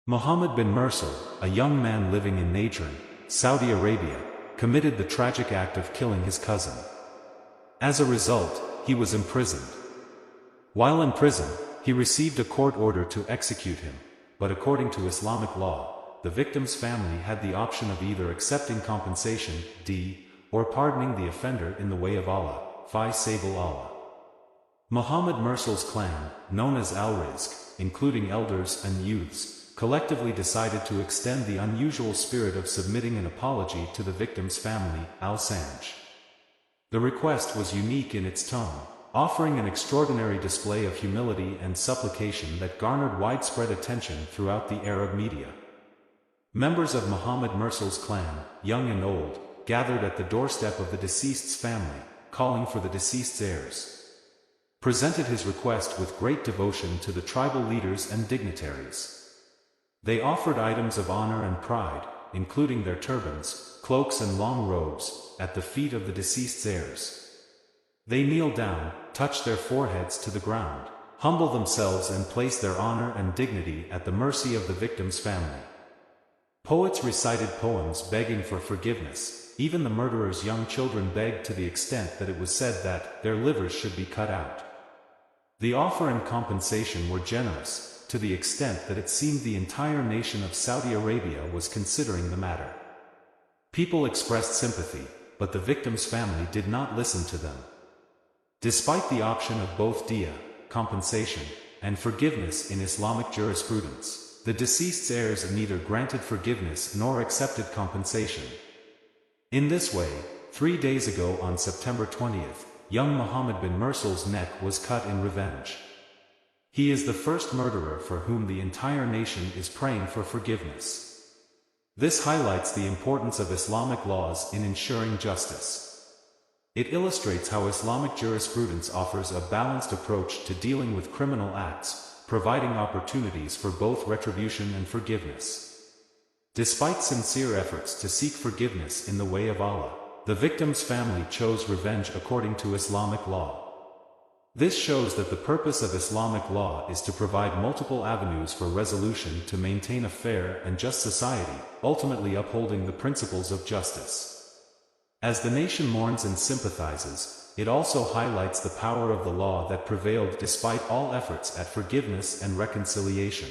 Mohammed bin Mursal, a young man living in Najran, Saudi Arabia, committed the tragic act of killing his cousin. As a result, he was imprisoned. While in prison, he received a court order to execute him, but according to Islamic law, the victim's family had the option of either accepting compensation, or pardoning the offender in the way of Allah, fi Sabil Allah. Mohammed Mursal's clan, known as Al-Rizq, including elders and youths, collectively decided to extend the unusual spirit of submitting an apology to the victim's family, Al-Sanj. The request was unique in its tone, offering an extraordinary display of humility and supplication that garnered widespread attention throughout the Arab media. Members of Mohammed Mursal's clan, young and old, gathered at the doorstep of the deceased's family, calling for the deceased's heirs. Presented his request with great devotion to the tribal leaders and dignitaries. They offered items of honor and pride, including their turbans, cloaks and long robes, at the feet of the deceased's heirs. They kneel down, touch their foreheads to the ground, humble themselves and place their honor and dignity at the mercy of the victim's family. Poets recited poems begging for forgiveness. Even the murderer's young children begged to the extent that it was said that their livers should be cut out. The offer and compensation were generous, to the extent that it seemed the entire nation of Saudi Arabia was considering the matter. People expressed sympathy, but the victim's family did not listen to them. Despite the option of both diya, compensation, and forgiveness in Islamic jurisprudence, the deceased's heirs neither granted forgiveness nor accepted compensation. In this way, 3 days ago on September 20th, young Mohammed bin Mursal's neck was cut in revenge. He is the first murderer for whom the entire nation is praying for forgiveness. This highlights the importance of Islamic laws in ensuring justice. It illustrates how Islamic jurisprudence offers a balanced approach to dealing with criminal acts, providing opportunities for both retribution and forgiveness. Despite sincere efforts to seek forgiveness in the way of Allah, the victim's family chose revenge according to Islamic law. This shows that the purpose of Islamic law is to provide multiple avenues for resolution to maintain a fair and just society, ultimately upholding the principles of justice. As the nation mourns and sympathizes, it also highlights the power of the law that prevailed despite all efforts at forgiveness and reconciliation.